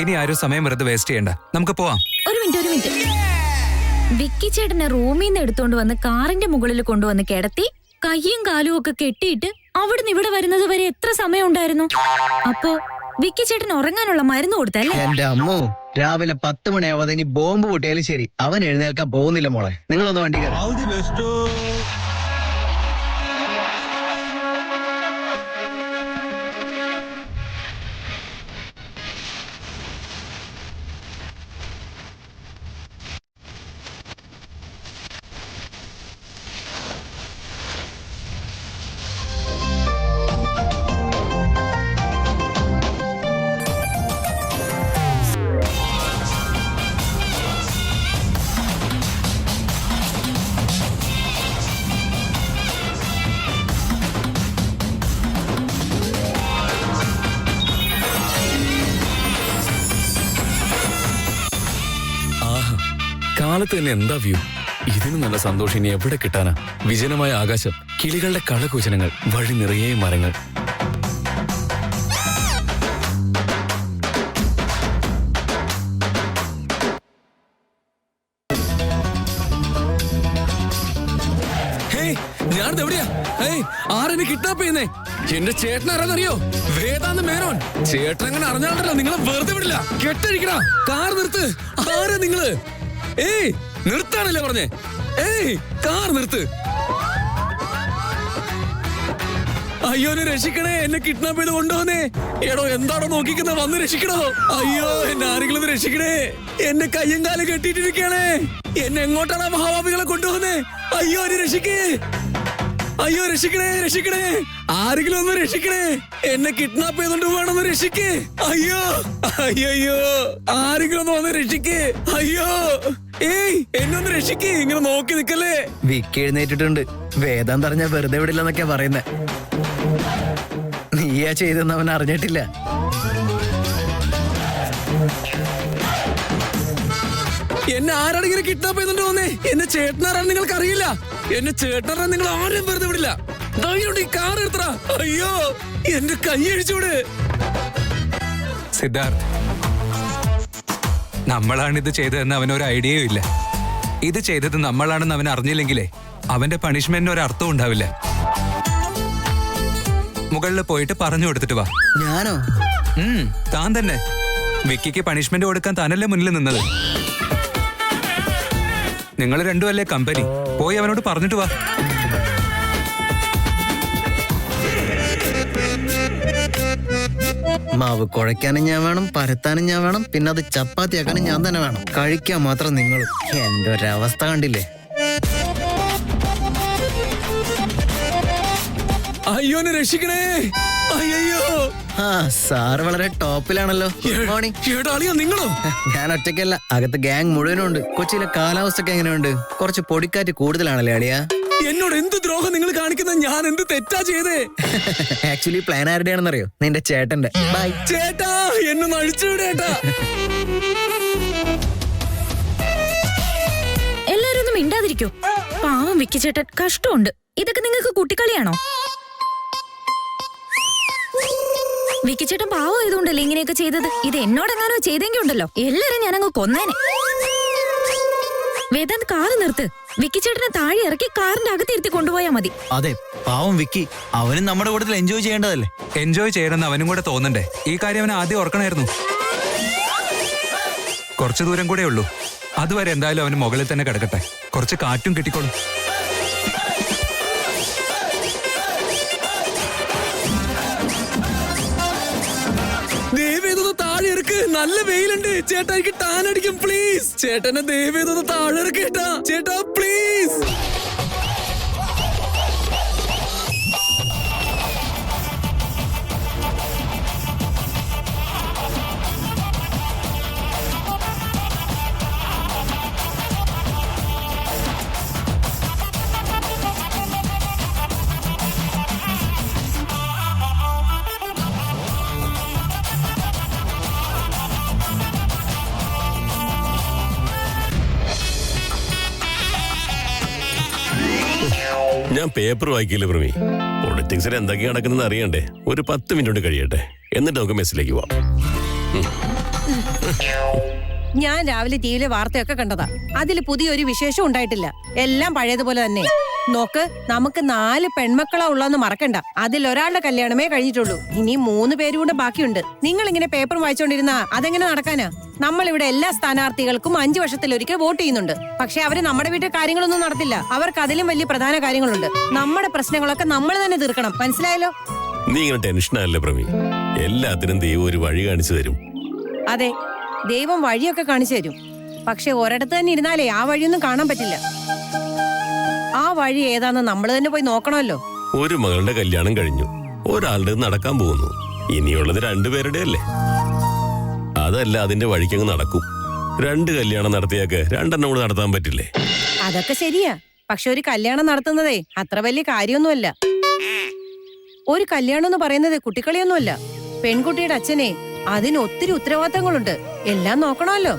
ഇനി ആരും സമയം വെറുതെ വേസ്റ്റ് ചെയ്യണ്ട, നമുക്ക് പോവാം. ഒരു മിനിറ്റ്. വിക്കി ചേട്ടനെ റൂമിൽ നിന്ന് എടുത്തോണ്ട് വന്ന് കാറിന്റെ മുകളിൽ കൊണ്ടുവന്ന് കിടത്തി കയ്യും കാലും ഒക്കെ കെട്ടിയിട്ട് അവിടുന്ന് ഇവിടെ വരുന്നത് വരെ എത്ര സമയം ഉണ്ടായിരുന്നു? അപ്പോ വിക്കി ചേട്ടൻ ഉറങ്ങാനുള്ള മരുന്ന് കൊടുത്തല്ലേ? എന്റെ അമ്മോ, രാവിലെ 10 മണിയാവാതെ ഇനി ബോംബ് പൊട്ടിയാലും ശരി അവൻ എഴുന്നേൽക്കാൻ പോകുന്നില്ല മോളെ. നിങ്ങളൊന്ന് വണ്ടി കയറി. കാലത്ത് തന്നെ എന്താ വ്യൂ! ഇതിന് നല്ല സന്തോഷം ഇനി എവിടെ കിട്ടാനാ? വിജനമായ ആകാശം, കിളികളുടെ കളകൂചനങ്ങൾ, വഴി നിറയെ മരങ്ങൾ. ഞാനിത് എവിടെയാ? ആരെന്നെ കിഡ്നാപ്പ് ചെയ്യുന്നേ? എന്റെ ചേട്ടൻ ആരാന്നറിയോ? വേദാന്ത മേനോൻ. ചേട്ടൻ അങ്ങനെ അറിഞ്ഞാണ്ടല്ലോ നിങ്ങളെ വെറുതെ വിടില്ല. കെട്ടഴിക്കടാ, കാർ നിർത്ത്. ആരാ നിങ്ങള്? നിർത്താനല്ലേ പറഞ്ഞേ? കാർ നിർത്ത്. അയ്യോ, എന്നെ രക്ഷിക്കണേ, എന്നെ കിഡ്നാപ്പ് ചെയ്ത് കൊണ്ടുപോകുന്നേ. എടോ, എന്താണോ നോക്കിക്കുന്ന? വന്ന് രക്ഷിക്കണോ? അയ്യോ, എന്നെ ആരെങ്കിലും രക്ഷിക്കണേ. എന്നെ കയ്യും കാലും കെട്ടിയിട്ടിരിക്കണേ. എന്നെ എങ്ങോട്ടാണ് മഹാഭാവികളെ കൊണ്ടുപോകുന്നേ? അയ്യോ, എന്നെ രക്ഷിക്കേ. അയ്യോ, രക്ഷിക്കണേ. ആരെങ്കിലും ഒന്ന് രക്ഷിക്കണേ. എന്നെ കിഡ്നാപ്പ് ചെയ്തോണ്ട് പോകണമെന്ന് രക്ഷിക്കേ. അയ്യോ, ആരെങ്കിലും ഒന്ന് വന്ന് രക്ഷിക്കേ. അയ്യോ, എന്നൊന്ന് രക്ഷിക്കേ. ഇങ്ങനെ നോക്കി നിക്കല്ലേ. വിക്കി എഴുന്നേറ്റിട്ടുണ്ട്. വേദാന്ത് അറിഞ്ഞാ വെറുതെ വിടില്ലെന്നൊക്കെയാ പറയുന്നേ. നീയാ ചെയ്തെന്ന് അവൻ അറിഞ്ഞിട്ടില്ല. എന്നെ ആരാണ് ഇങ്ങനെ കിഡ്നാപ്പ് ചെയ്തോണ്ട് പോന്നേ? എന്നെ ചേട്ടനാരാണ് നിങ്ങൾക്ക് അറിയില്ല. എന്നെ ചേട്ടനാ നിങ്ങൾ ആരും വെറുതെ വിടില്ല. ഈ കാർ എടുത്തറ. അയ്യോ, എന്റെ കൈ അഴിച്ചൂടെ. സിദ്ധാർത്ഥ്, നമ്മളാണിത് ചെയ്തതെന്ന് അവനൊരു ഐഡിയയും ഇല്ല. ഇത് ചെയ്തത് നമ്മളാണെന്ന് അവൻ അറിഞ്ഞില്ലെങ്കിലേ അവന്റെ പണിഷ്മെന്റിന് ഒരു അർത്ഥം ഉണ്ടാവില്ല. മുകളിൽ പോയിട്ട് പറഞ്ഞു കൊടുത്തിട്ട് വാ. ഞാനോ? താൻ തന്നെ. വിക്കിക്ക് പണിഷ്മെന്റ് കൊടുക്കാൻ താനല്ലേ മുന്നിൽ നിന്നത്. നിങ്ങൾ രണ്ടുമല്ലേ കമ്പനി. പോയി അവനോട് പറഞ്ഞിട്ട് വാ. മാവ് കുഴയ്ക്കാനും ഞാൻ വേണം, പരത്താനും ഞാൻ വേണം, പിന്നെ അത് ചപ്പാത്തിയാക്കാനും ഞാൻ തന്നെ വേണം. കഴിക്കാൻ മാത്രം നിങ്ങളും. എന്റെ ഒരവസ്ഥ കണ്ടില്ലേ? അയ്യോ, രക്ഷിക്കണേ. അയ്യോ, സാറ് വളരെ ടോപ്പിലാണല്ലോ. Good morning. നിങ്ങളോ? ഞാൻ ഒറ്റയ്ക്കല്ല, അകത്ത് ഗ്യാങ് മുഴുവനും ഉണ്ട്. കൊച്ചിയിലെ കാലാവസ്ഥ ഒക്കെ എങ്ങനെയുണ്ട്? കുറച്ച് പൊടിക്കാറ്റ് കൂടുതലാണല്ലേ അളിയാ? എന്നോട് എന്ത് ദ്രോഹം നിങ്ങൾ കാണിക്കുന്നത്? ഞാൻ എന്ത് തെറ്റാ ചെയ്തേ? ആക്ച്വലി പ്ലാൻ ആരുടെയാണെന്നറിയോ? നിന്റെ ചേട്ടന്റെ. ബൈ ചേട്ടാ, എന്നെ നഴിച്ചുവിടേട്ടാ. എല്ലാരും ഒന്നും മിണ്ടാതിരിക്കോ. പാവം വിക്കി ചേട്ടൻ, കഷ്ടമുണ്ട്. ഇതൊക്കെ നിങ്ങൾക്ക് കുട്ടിക്കളിയാണോ? വിക്കി ചേട്ടൻ പാവം ആയതുകൊണ്ടല്ലേ ഇങ്ങനെയൊക്കെ ചെയ്തത്. ഇത് എന്നോടെങ്ങാനോ ചെയ്തെങ്കിൽ ഉണ്ടല്ലോ എല്ലാരും ഞാനങ്ങ് കൊന്നേനെ. വേദാന്ത്, കാറ് നിർത്ത്. വിക്കി ചേട്ടനെ താഴെ ഇറക്കി കാറിന്റെ അകത്തിരുത്തി കൊണ്ടുപോയാ മതി. അതെ, പാവം വിക്കി. അവനും നമ്മുടെ കൂട്ടത്തിൽ എൻജോയ് ചെയ്യേണ്ടതല്ലേ? എൻജോയ് ചെയ്യണമെന്ന് അവനും കൂടെ തോന്നണ്ടേ? ഈ കാര്യം അവൻ ആദ്യം ഓർക്കണായിരുന്നു. കുറച്ചു ദൂരം കൂടെ ഉള്ളൂ. അതുവരെ എന്തായാലും അവന് മുകളിൽ തന്നെ കിടക്കട്ടെ. കുറച്ച് കാറ്റും കിട്ടിക്കോളും. നല്ല വെയിലുണ്ട് ചേട്ടാ, എനിക്ക് ടാൻ അടിക്കും. പ്ലീസ് ചേട്ടനെ ദയവേതൊന്ന് താഴെ ഇറക്കേട്ടാ. ചേട്ടാ പ്ലീസ്. ഞാൻ പേപ്പർ വായിക്കില്ല പ്രമി. പൊളിറ്റിക്സിൽ എന്തൊക്കെ നടക്കുന്നത് അറിയണ്ടേ? ഒരു 10 മിനിറ്റ് കൊണ്ട് കഴിയട്ടെ, എന്നിട്ട് നമുക്ക് മെസ്സിലേക്ക് പോവാം. ഞാൻ രാവിലെ ടിവിയിലെ വാർത്തയൊക്കെ കണ്ടതാ. അതിൽ പുതിയൊരു വിശേഷം ഉണ്ടായിട്ടില്ല. എല്ലാം പഴയതുപോലെ തന്നെ. നോക്ക്, നമുക്ക് 4 പെൺമക്കളാ ഉള്ളതെന്ന് മറക്കണ്ട. അതിൽ ഒരാളുടെ കല്യാണമേ കഴിഞ്ഞിട്ടുള്ളൂ. ഇനി 3 പേരും കൂടെ ബാക്കിയുണ്ട്. നിങ്ങൾ ഇങ്ങനെ പേപ്പർ വായിച്ചോണ്ടിരുന്നാ അതെങ്ങനെ നടക്കാനാ? നമ്മളിവിടെ എല്ലാ സ്ഥാനാർത്ഥികൾക്കും 5 വർഷത്തിലൊരിക്കൽ വോട്ട് ചെയ്യുന്നുണ്ട്. പക്ഷെ അവര് നമ്മുടെ വീട്ടിൽ കാര്യങ്ങളൊന്നും നടത്തില്ല. അവർക്ക് അതിലും വലിയ പ്രധാന കാര്യങ്ങളുണ്ട്. നമ്മുടെ പ്രശ്നങ്ങളൊക്കെ നമ്മൾ തന്നെ തീർക്കണം. മനസ്സിലായല്ലോ? നീ ഇങ്ങനെ ടെൻഷനല്ലേ പ്രമി? എല്ലാത്തിനും ദൈവം ഒരു വഴി കാണിച്ചു തരും. അതെ, ദൈവം വഴിയൊക്കെ കാണിച്ചു തരും. പക്ഷെ ഒരിടത്ത് തന്നെ ഇരുന്നാലേ ആ വഴിയൊന്നും കാണാൻ പറ്റില്ല. ആ വഴി ഏതാന്ന് നമ്മൾ തന്നെ പോയി നോക്കണമല്ലോ. ഒരു മകളുടെ കല്യാണം കഴിഞ്ഞു, ഒരാളുടെ നടക്കാൻ പോകുന്നു. ഇനിയുള്ളത് 2 പേരുടെ അല്ലേ? അതല്ല, അതിന്റെ വഴിക്കങ്ങ് നടക്കും. 2 കല്യാണം നടത്തിയാക്ക് 2 കൂടെ നടത്താൻ പറ്റില്ലേ? അതൊക്കെ ശരിയാ. പക്ഷെ ഒരു കല്യാണം നടത്തുന്നതേ അത്ര വലിയ കാര്യമൊന്നുമല്ല. ഒരു കല്യാണം എന്ന് പറയുന്നത് കുട്ടിക്കളിയൊന്നുമല്ല. പെൺകുട്ടിയുടെ അച്ഛനെ അതിന് ഒത്തിരി ഉത്തരവാദിത്തങ്ങളുണ്ട്. എല്ലാം നോക്കണമല്ലോ.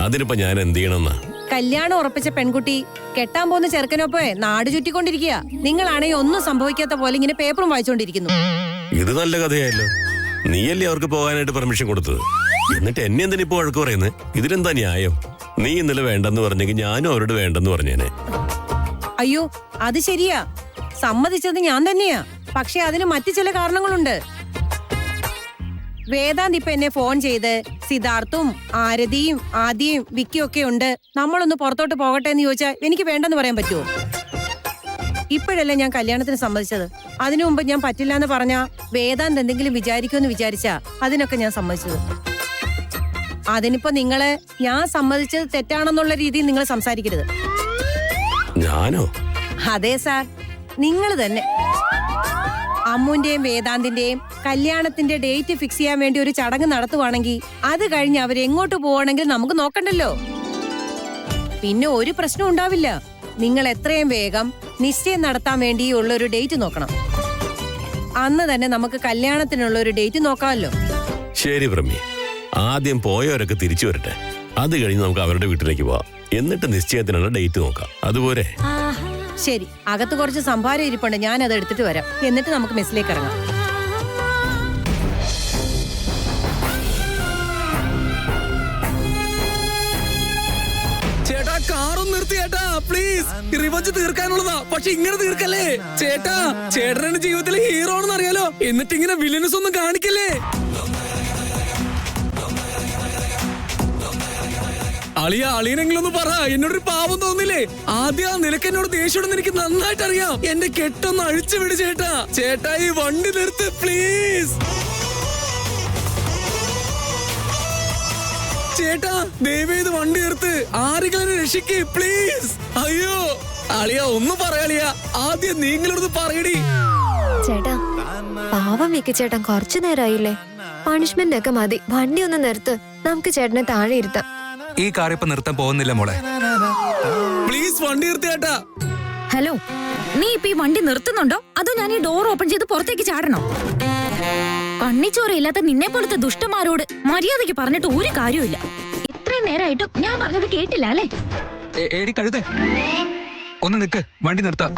അതിനിപ്പോ ഞാൻ എന്ത് ചെയ്യണമെന്നാ? കല്യാണം ഉറപ്പിച്ച പെൺകുട്ടി കെട്ടാൻ പോകുന്ന ചെറുക്കനൊപ്പേ നാട് ചുറ്റിക്കൊണ്ടിരിക്കുക. നിങ്ങളാണെങ്കിൽ ഒന്നും സംഭവിക്കാത്ത പോലെ ഇങ്ങനെ പേപ്പറും വായിച്ചോണ്ടിരിക്കുന്നു. ഇത് നല്ല കഥയായല്ലോ. നീയല്ലേ അവർക്ക് പോകാനായിട്ട് പെർമിഷൻ കൊടുത്തത്? എന്നിട്ട് എന്നെ എന്തിനിപ്പോ വഴക്ക് പറയുന്നത്? ഇതിലെന്താ ന്യായം? നീ ഇന്നലെ വേണ്ടെന്ന് പറഞ്ഞെങ്കിൽ ഞാനും അവരോട് വേണ്ടെന്ന് പറഞ്ഞേനെ. അയ്യോ, അത് ശരിയാ. സമ്മതിച്ചത് ഞാൻ തന്നെയാ. പക്ഷെ അതിന് മറ്റു ചില കാരണങ്ങളുണ്ട്. വേദാന്ത് ഇപ്പൊ എന്നെ ഫോൺ ചെയ്ത് സിദ്ധാർത്ഥും ആരതിയും ആദിയും വിക്കിയും ഒക്കെ ഉണ്ട്, നമ്മളൊന്ന് പുറത്തോട്ട് പോകട്ടെ എന്ന് ചോദിച്ചാൽ എനിക്ക് വേണ്ടെന്ന് പറയാൻ പറ്റുമോ? ഇപ്പോഴല്ലേ ഞാൻ കല്യാണത്തിന് സമ്മതിച്ചത്. അതിനു മുമ്പ് ഞാൻ പറ്റില്ല എന്ന് പറഞ്ഞാ വേദാന്ത് എന്തെങ്കിലും വിചാരിക്കുമെന്ന് വിചാരിച്ചാ അതിനൊക്കെ ഞാൻ സമ്മതിച്ചത്. അതിനിപ്പോ നിങ്ങള് ഞാൻ സമ്മതിച്ചത് തെറ്റാണെന്നുള്ള രീതിയിൽ നിങ്ങൾ സംസാരിക്കരുത്. ഞാനോ? അതെ സാർ, നിങ്ങൾ തന്നെ. അമ്മുന്റെയും വേദാന്തിന്റെയും കല്യാണത്തിന്റെ ഡേറ്റ് ഫിക്സ് ചെയ്യാൻ വേണ്ടി ഒരു ചടങ്ങ് നടത്തുവാണെങ്കിൽ അത് കഴിഞ്ഞ് അവരെങ്ങോട്ട് പോവാണെങ്കിൽ നമുക്ക് നോക്കണ്ടല്ലോ. പിന്നെ ഒരു പ്രശ്നം ഉണ്ടാവില്ല. നിങ്ങൾ എത്രയും വേഗം നിശ്ചയം നടത്താൻ വേണ്ടി ഉള്ള ഒരു ഡേറ്റ് നോക്കണം. അന്ന് തന്നെ നമുക്ക് കല്യാണത്തിനുള്ള ഒരു ഡേറ്റ് നോക്കാമല്ലോ. ശരി പ്രമി, ആദ്യം പോയവരൊക്കെ തിരിച്ചു വരട്ടെ. അത് കഴിഞ്ഞ് നമുക്ക് അവരുടെ വീട്ടിലേക്ക് പോവാം. എന്നിട്ട് നിശ്ചയത്തിനുള്ള ഡേറ്റ് നോക്കാം. അതുപോലെ ശരി, അകത്ത് കുറച്ച് സംഭാരം ഇരിപ്പുണ്ട്. ഞാൻ അത് എടുത്തിട്ട് വരാം. എന്നിട്ട് നമുക്ക് മെസ്സിലേക്ക് ഇറങ്ങാം. ചേട്ടാ, കാറൊന്നും നിർത്തി ചേട്ടാ, പ്ലീസ്. റിവഞ്ച് തീർക്കാനുള്ളതാ, പക്ഷെ ഇങ്ങനെ തീർക്കല്ലേ ചേട്ടാ. ചേട്ടന്റെ ജീവിതത്തിലെ ഹീറോ ആണെന്ന് അറിയാലോ, എന്നിട്ട് ഇങ്ങനെ വില്ലനസ് ഒന്നും കാണിക്കല്ലേ. അളിയനെങ്കിലും ഒന്ന് പറ, എന്നോടൊരു പാവം തോന്നില്ലേ? ആദ്യം നിനക്ക് എന്നോട് ദേഷ്യമുണ്ടെന്ന് എനിക്ക് നന്നായിട്ട് അറിയാം. എന്റെ കെട്ടൊന്ന് അഴിച്ചു വിട് ചേട്ടാ. ചേട്ടാ, ഈ വണ്ടി നിർത്ത് പ്ലീസ്. ചേട്ടാ, ദയവേത് വണ്ടി നിർത്ത്. ആരെങ്കിലും രക്ഷിക്ക് പ്ലീസ്. അയ്യോ അളിയ, ഒന്ന് പറയാളിയ. ആദ്യം നീങ്ങളോട് പറയടി. ചേട്ടാ, പാവം വിക്കി ചേട്ടൻ കുറച്ചു നേരമായില്ലേ? പണിഷ്മെന്റ് ഒക്കെ മതി. വണ്ടി ഒന്ന് നിർത്ത്. നമുക്ക് ചേട്ടനെ താഴെ ഇരുത്താം. ഈ കാർ ഇപ്പൊ നിർത്താൻ പോകുന്നില്ല മോളെ. പ്ലീസ് വണ്ടി നിർത്തി ചേട്ടാ. ഹലോ, നീ ഇപ്പൊ ഈ വണ്ടി നിർത്തുന്നുണ്ടോ അതോ ഞാൻ ഈ ഡോർ ഓപ്പൺ ചെയ്ത് പുറത്തേക്ക് ചാടണോ? കണ്ണിച്ചോരയില്ലാത്ത നിന്നെ പോലത്തെ ദുഷ്ടന്മാരോട് മര്യാദയ്ക്ക് പറഞ്ഞിട്ട് ഒരു കാര്യമില്ല. ഇത്രയും നേരമായിട്ടും ഞാൻ പറഞ്ഞത് കേട്ടില്ല അല്ലേ? ഏടി കഴുതേ, ഒന്ന് നിക്ക്, വണ്ടി നിർത്താം.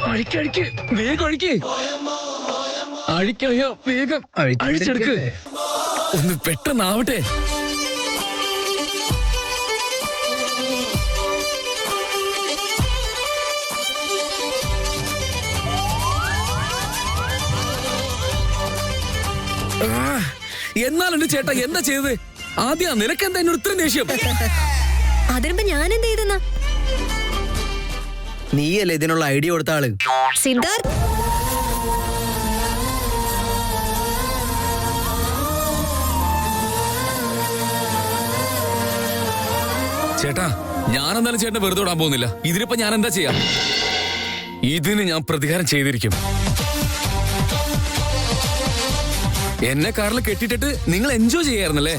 അഴിക്കഴിക്ക്, വേഗം അഴിക്ക്. അഴിക്കയ്യോ, വേഗം അഴിച്ചെടുക്ക്. ഒന്ന് പെട്ടെന്നാവട്ടെ. എന്നാലുണ്ട് ചേട്ടാ, എന്താ ചെയ്തത്? ആദ്യം നിനക്കെന്താ എന്നോട് ഇത്രയും ദേഷ്യം? അതിനിപ്പോ ഞാൻ എന്ത് ചെയ്തെന്നാ? നീയല്ലേ ഇതിനുള്ള ഐഡിയ കൊടുത്ത ആള്? സിദ്ധാർത്ഥ്, ചേട്ടാ, ഞാനെന്തായാലും ചേട്ടനെ വെറുതെ വിടാൻ പോകുന്നില്ല. ഇതിനിപ്പോ ഞാൻ എന്താ ചെയ്യാം? ഇതിന് ഞാൻ പ്രതികാരം ചെയ്തിരിക്കും. എന്നെ കാറിൽ കെട്ടിട്ടിട്ട് നിങ്ങൾ എൻജോയ് ചെയ്യായിരുന്നല്ലേ?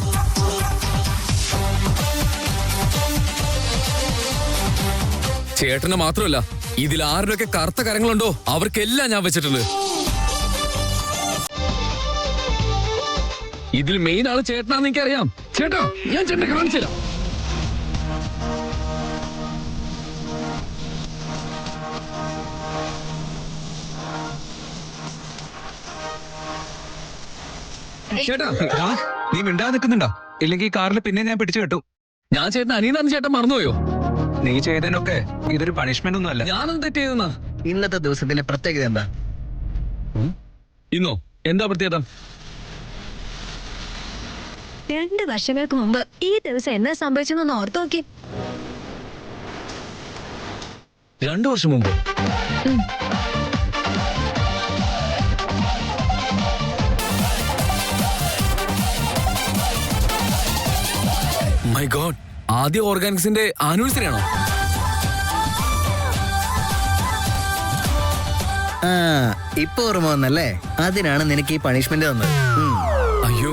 ചേട്ടന് മാത്രമല്ല, ഇതിൽ ആരുടെയൊക്കെ കറുത്ത കരങ്ങളുണ്ടോ അവർക്കെല്ലാം ഞാൻ വെച്ചിട്ടുണ്ട്. ഇതിൽ മെയിൻ ആള് ചേട്ടനാന്ന് എനിക്കറിയാം. ചേട്ടാ, ഞാൻ ചേട്ടനെ കാണിച്ചു തരാം. ചേട്ടാ, നീ മിണ്ടാതെ നിൽക്കുന്നുണ്ടോ? ഇല്ലെങ്കിൽ കാറിൽ പിന്നെ ഞാൻ പിടിച്ചു കെട്ടു. ഞാൻ ചേട്ടൻ അനിയനാന്ന് ചേട്ടൻ മറന്നുപോയോ? നീ ചെയ്തതിനൊക്കെ ഇതൊരു പണിഷ്മെന്റ് ഒന്നും അല്ല. ഞാനൊന്നും തെറ്റ് ചെയ്തെന്നാ. ഇന്നത്തെ ദിവസത്തിന്റെ പ്രത്യേകത എന്താ? ഇന്നോ എന്താ പ്രത്യേകത? 2 വർഷങ്ങൾക്ക് മുമ്പ് ഈ ദിവസം എന്നാ സംഭവിച്ചെന്നൊന്ന് ഓർത്തു നോക്കി. 2 വർഷം മുമ്പ്? മൈ ഗോഡ്, ആദ്യ ഓർഗാനിക്സിന്റെ ആനിവേഴ്സറി ആണോ? ആ, ഇപ്പൊ ഓർമ്മ വന്നല്ലേ? അതിനാണ് നിനക്ക് ഈ പണിഷ്മെന്റ് തന്നത്. അയ്യോ,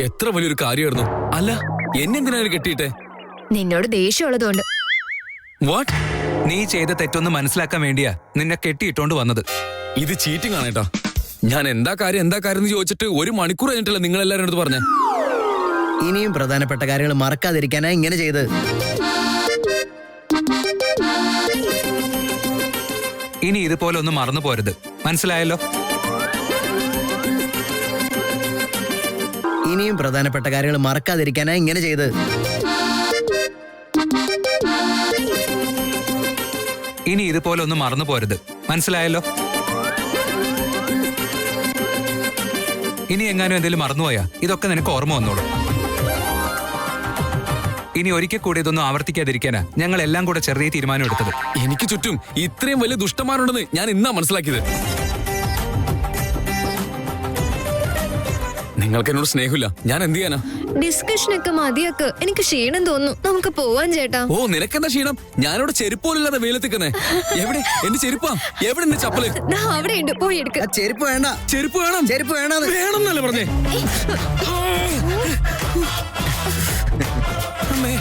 എത്ര വലിയൊരു കാര്യമായിരുന്നു. അല്ല, എന്നെന്തിനാ കെട്ടിയിട്ടെ? നിന്നോട് ദേഷ്യമുള്ളതുകൊണ്ട്. വാട്ട്? നീ ചെയ്ത തെറ്റൊന്ന് മനസ്സിലാക്കാൻ വേണ്ടിയാ നിന്നെ കെട്ടിയിട്ടോണ്ട് വന്നത്. ഇത് ചീറ്റിംഗ് ആണ് കേട്ടാ. ഞാൻ എന്താ കാര്യം എന്ന് ചോദിച്ചിട്ട് 1 മണിക്കൂർ കഴിഞ്ഞിട്ടല്ല നിങ്ങൾ എല്ലാവരും അടുത്ത് പറഞ്ഞേ. ഇനിയും പ്രധാനപ്പെട്ട കാര്യങ്ങൾ മറക്കാതിരിക്കാനാ ഇങ്ങനെ ചെയ്ത്. ഇനി ഇതുപോലെ ഒന്നും മറന്നു പോരുത്, മനസ്സിലായല്ലോ? ഇനിയും പ്രധാനപ്പെട്ട കാര്യങ്ങൾ മറക്കാതിരിക്കാനാ ഇങ്ങനെ ചെയ്ത്. ഇനി ഇതുപോലെ ഒന്നും മറന്നു പോരുത്, മനസ്സിലായല്ലോ? ഇനി എങ്ങാനും എന്തെങ്കിലും മറന്നുപോയാ ഇതൊക്കെ നിനക്ക് ഓർമ്മ വന്നോളൂ. ഇനി ഒരിക്കൽ കൂടി ഇതൊന്നും ആവർത്തിക്കാതിരിക്കാനാ ഞങ്ങൾ എല്ലാം കൂടെ ചെറിയ തീരുമാനം എടുത്തത്. എനിക്ക് ചുറ്റും ഇത്രയും വലിയ ദുഷ്ടന്മാരുണ്ടെന്ന് ഞാൻ ഇന്നാ മനസ്സിലാക്കിയത്. നിങ്ങൾക്ക് എന്നോട് സ്നേഹമില്ല, ഞാൻ എന്ത് ചെയ്യാനാ? ഡിസ്കഷനൊക്കെ മതിയാക്ക്. എനിക്ക് ക്ഷീണം തോന്നുന്നു. നമുക്ക് പോവാൻ ചേട്ടാ. ഓ, നിനക്കെന്താ ക്ഷീണം? ഞാനിവിടെ ചെരുപ്പോലില്ലാതെ വെയിലത്തിക്കുന്നേ. എവിടെ എന്റെ ചെരുപ്പാ? എവിടെ എന്റെ ചപ്പല്? അവിടെ ഉണ്ട്, പോയി എടുക്ക. ആ ചെരുപ്പ് വേണ്ട. ചെരുപ്പ് വേണം. ചെരുപ്പ് വേണം. വേണമെന്നല്ലേ പറഞ്ഞേ? അമ്മേ.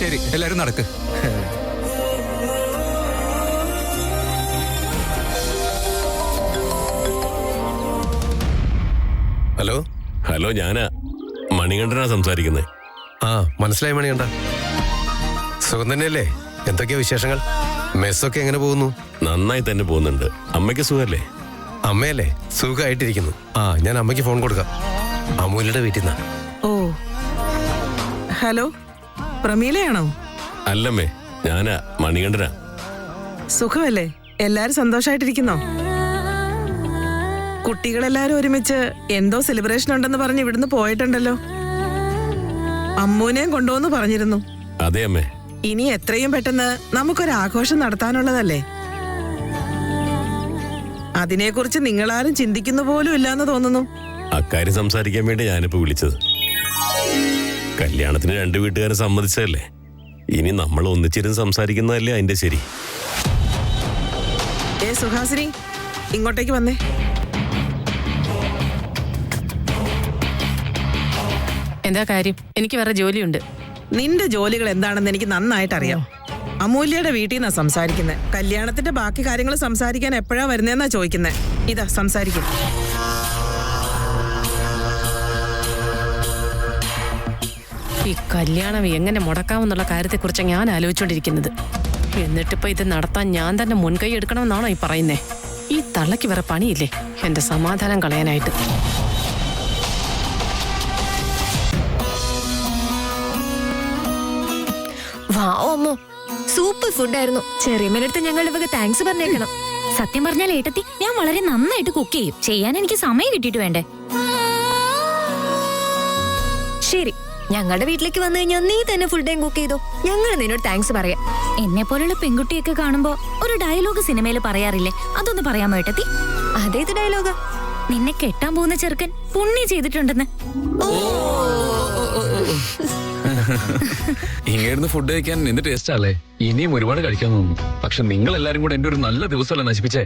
ശരി, എല്ലാരും നടക്ക്. ഹലോ. ഹലോ, ഞാനാ മണികണ്ഠനാ സംസാരിക്കുന്നത്. ആ, മനസ്സിലായി മണികണ്ഠ. സുഖം തന്നെയല്ലേ? എന്തൊക്കെയാ വിശേഷങ്ങൾ? മെസ്സൊക്കെ എങ്ങനെ പോകുന്നു? നന്നായി തന്നെ പോകുന്നുണ്ട്. അമ്മയ്ക്ക് സുഖല്ലേ? അമ്മയല്ലേ? സുഖമായിട്ടിരിക്കുന്നു. ആ, ഞാൻ അമ്മയ്ക്ക് ഫോൺ കൊടുക്കാം. അമൂലിയുടെ വീട്ടിൽ നിന്നാ. ഓ, ഹലോ, പ്രമീലയാണോ? അല്ലമ്മേ, ഞാനാ മണികണ്ഠനാ. സുഖമല്ലേ? എല്ലാരും സന്തോഷായിട്ടിരിക്കുന്നോ? കുട്ടികളെല്ലാരും ഒരുമിച്ച് എന്തോ സെലിബ്രേഷൻ ഉണ്ടെന്ന് പറഞ്ഞ് ഇവിടുന്ന് പോയിട്ടുണ്ടല്ലോ. അമ്മൂനെയും കൊണ്ടുവന്ന് പറഞ്ഞിരുന്നു. അതെ അമ്മേ. ഇനി എത്രയും പെട്ടെന്ന് നമുക്കൊരാഘോഷം നടത്താനുള്ളതല്ലേ? അതിനെക്കുറിച്ച് നിങ്ങളാരും ചിന്തിക്കുന്ന പോലും ഇല്ലാന്ന് തോന്നുന്നു. അക്കാര്യം സംസാരിക്കാൻ വേണ്ടി ഞാനിപ്പോ വിളിച്ചത്. കല്യാണത്തിന് 2 വീട്ടുകാരെ സമ്മതിച്ചതല്ലേ? ഇനി നമ്മൾ ഒന്നിച്ചിരുന്ന് സംസാരിക്കുന്നതല്ലേ അതിന്റെ ശരി. സുഹാസിനി, ഇങ്ങോട്ടേക്ക് വന്നേ. എന്താ കാര്യം? എനിക്ക് വേറെ ജോലിയുണ്ട്. നിന്റെ ജോലികൾ എന്താണെന്ന് എനിക്ക് നന്നായിട്ട് അറിയാം. അമൂല്യയുടെ വീട്ടിൽ നിന്നാ സംസാരിക്കുന്നത്. കല്യാണത്തിന്റെ ബാക്കി കാര്യങ്ങൾ സംസാരിക്കാൻ എപ്പോഴാ വരുന്നതെന്നാ ചോദിക്കുന്നത്. ഇതാ സംസാരിക്കും. ഈ കല്യാണം എങ്ങനെ മുടക്കാമെന്നുള്ള കാര്യത്തെക്കുറിച്ച് ഞാൻ ആലോചിച്ചുകൊണ്ടിരിക്കുന്നത്. എന്നിട്ടിപ്പോ ഇത് നടത്താൻ ഞാൻ തന്നെ മുൻകൈ എടുക്കണമെന്നാണോ ഈ പറയുന്നേ? ഈ തള്ളയ്ക്ക് വേറെ പണിയില്ലേ എന്റെ സമാധാനം കളയാനായിട്ട്? വാവോ അമ്മോ, സൂപ്പർ ഫുഡായിരുന്നു. ചെറിയമ്മേനടുത്ത് ഞങ്ങളുടെ വക താങ്ക്സ് പറഞ്ഞേക്കണം. സത്യം പറഞ്ഞാൽ ഏട്ടത്തി, ഞാൻ വളരെ നന്നായിട്ട് കുക്ക് ചെയ്യും. ചെയ്യാൻ എനിക്ക് സമയം കിട്ടിയിട്ട് വേണ്ടേ? ശരി, ഞങ്ങളുടെ വീട്ടിലേക്ക് വന്നു കഴിഞ്ഞാൽ നീ തന്നെ ഫുൾ ടൈം കുക്ക് ചെയ്തോ. ഞങ്ങൾ നിന്നോട് താങ്ക്സ് പറയാം. എന്നെ പോലുള്ള പെൺകുട്ടിയൊക്കെ കാണുമ്പോ ഒരു ഡയലോഗ് സിനിമയിൽ പറയാറില്ലേ, അതൊന്ന് പറയാമോ ഏട്ടത്തി? അതേത് ഡയലോഗാ? നിന്നെ കെട്ടാൻ പോകുന്ന ചെറുക്കൻ പുണ്യം ചെയ്തിട്ടുണ്ടെന്ന്. ഇങ്ങേരുന്ന് ഫുഡ് കഴിക്കാൻ എന്ത് ടേസ്റ്റ് അല്ലേ? ഇനിയും ഒരുപാട് കഴിക്കാൻ തോന്നുന്നു. പക്ഷെ നിങ്ങൾ എല്ലാരും കൂടെ എന്റെ ഒരു നല്ല ദിവസമല്ല നശിപ്പിച്ചേ.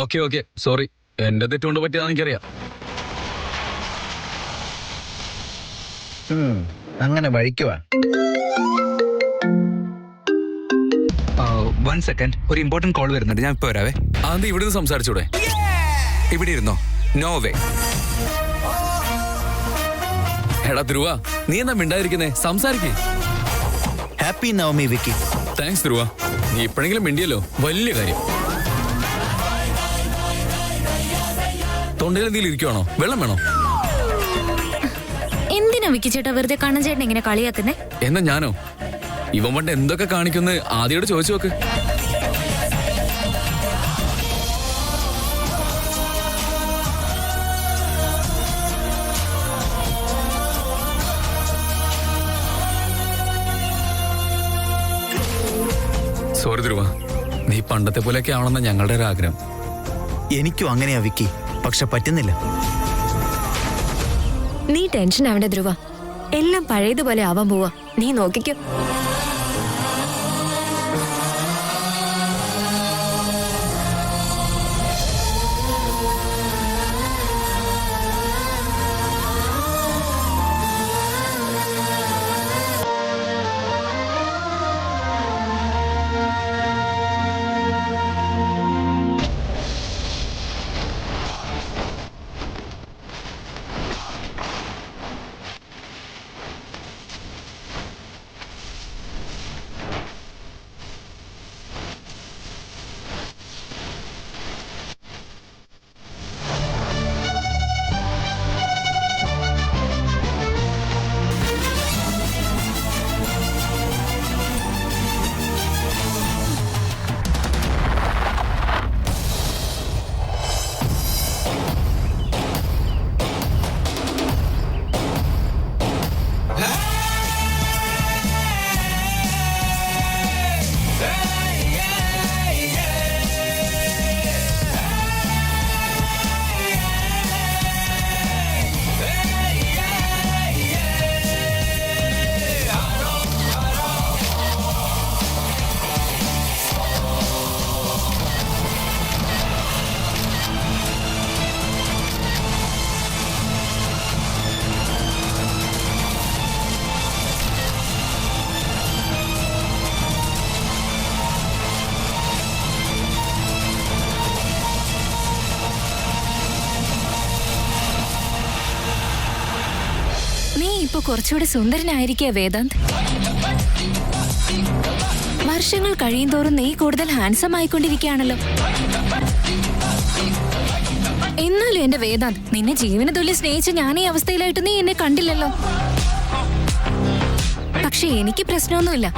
ഓക്കെ സോറി, എന്റെ തെറ്റുകൊണ്ട് പറ്റിയതാന്ന് എനിക്കറിയാം. അങ്ങനെ വഴിക്കുവാ. 1 സെക്കൻഡ്, ഒരു ഇമ്പോർട്ടന്റ് കോൾ വരുന്നുണ്ട്, ഞാൻ ഇപ്പൊ വരാവേ. അത് ഇവിടെ നിന്ന് സംസാരിച്ചൂടെ? ഇവിടെ ഇരുന്നോ? No way. എടാ ധ്രുവ, നീ എന്താ മിണ്ടാതിരിക്കുന്നേ? സംസാരിക്കേ. Happy Navami Vicky. Thanks Dhruva, നീ ഇപ്പോഴെങ്കിലും മിണ്ടിയല്ലോ, വലിയ കാര്യം. തൊണ്ടയിൽ എന്തെങ്കിലും ഇരിക്കുവാണോ? വെള്ളം വേണോ? എന്തിനാ വിക്കി ചേട്ടാ വെറുതെ കണ്ണൻ ചേട്ടൻ ഇങ്ങനെ കളിയാക്കുന്നേ? എന്നാ ഞാനോ? ഇവൻ പണ്ട് എന്തൊക്കെ കാണിക്കുന്നു ആദ്യോട് ചോദിച്ചു നോക്ക്. സോറി ധ്രുവ, നീ പണ്ടത്തെ പോലെയൊക്കെ ആവണമെന്ന ഞങ്ങളുടെ ഒരു ആഗ്രഹം. എനിക്കും അങ്ങനെയാ വിക്കി, പക്ഷെ പറ്റുന്നില്ല. നീ ടെൻഷൻ ആവണ്ട ധ്രുവ, എല്ലാം പഴയതുപോലെ ആവാൻ പോവാ, നീ നോക്കിക്കോ. ഇപ്പൊ കുറച്ചുകൂടെ സുന്ദരനായിരിക്കുക വേദാന്ത്. വർഷങ്ങൾ കഴിയുന്തോറും നീ കൂടുതൽ ഹാൻസം ആയിക്കൊണ്ടിരിക്കുകയാണല്ലോ. എന്നാലും എന്റെ വേദാന്ത്, നിന്നെ ജീവന തുല്യം സ്നേഹിച്ച ഞാൻ ഈ അവസ്ഥയിലായിട്ട് നീ എന്നെ കണ്ടില്ലല്ലോ. പക്ഷെ എനിക്ക് പ്രശ്നമൊന്നുമില്ല.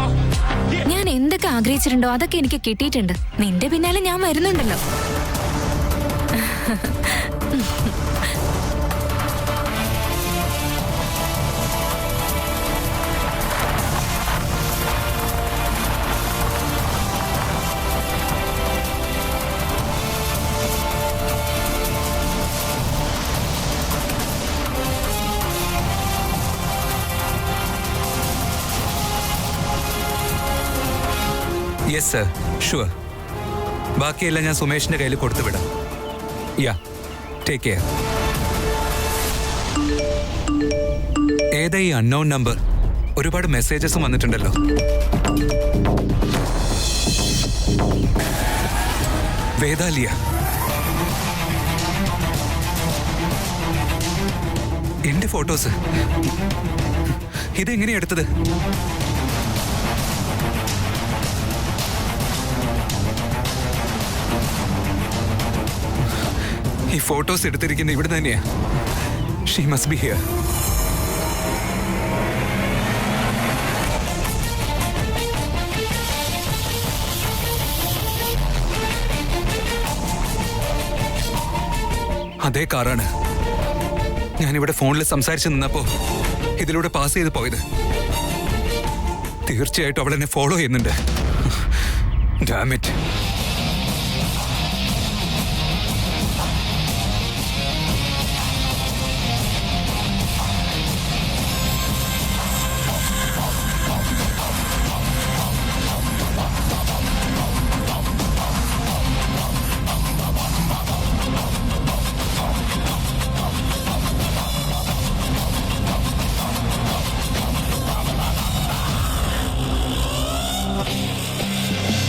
ഞാൻ എന്തൊക്കെ ആഗ്രഹിച്ചിട്ടുണ്ടോ അതൊക്കെ എനിക്ക് കിട്ടിയിട്ടുണ്ട്. നിന്റെ പിന്നാലെ ഞാൻ വരുന്നുണ്ടല്ലോ. Yes sir, sure. ബാക്കിയെല്ലാം ഞാൻ സുമേഷിന്റെ കയ്യിൽ കൊടുത്തുവിടാം. യാ, ടേക്ക് കെയർ. ഏതാ ഈ അൺനോൺ നമ്പർ? ഒരുപാട് മെസ്സേജസും വന്നിട്ടുണ്ടല്ലോ. വേദാലിയ. എന്റെ ഫോട്ടോസ് ഇതെങ്ങനെയാ എടുത്തത്? ഈ ഫോട്ടോസ് എടുത്തിരിക്കുന്ന ഇവിടെ തന്നെയാ. She must be here. അതേ കാറാണ് ഞാനിവിടെ ഫോണിൽ സംസാരിച്ച് നിന്നപ്പോ ഇതിലൂടെ പാസ് ചെയ്ത് പോയത്. തീർച്ചയായിട്ടും അവൾ എന്നെ ഫോളോ ചെയ്യുന്നുണ്ട്. Dam it.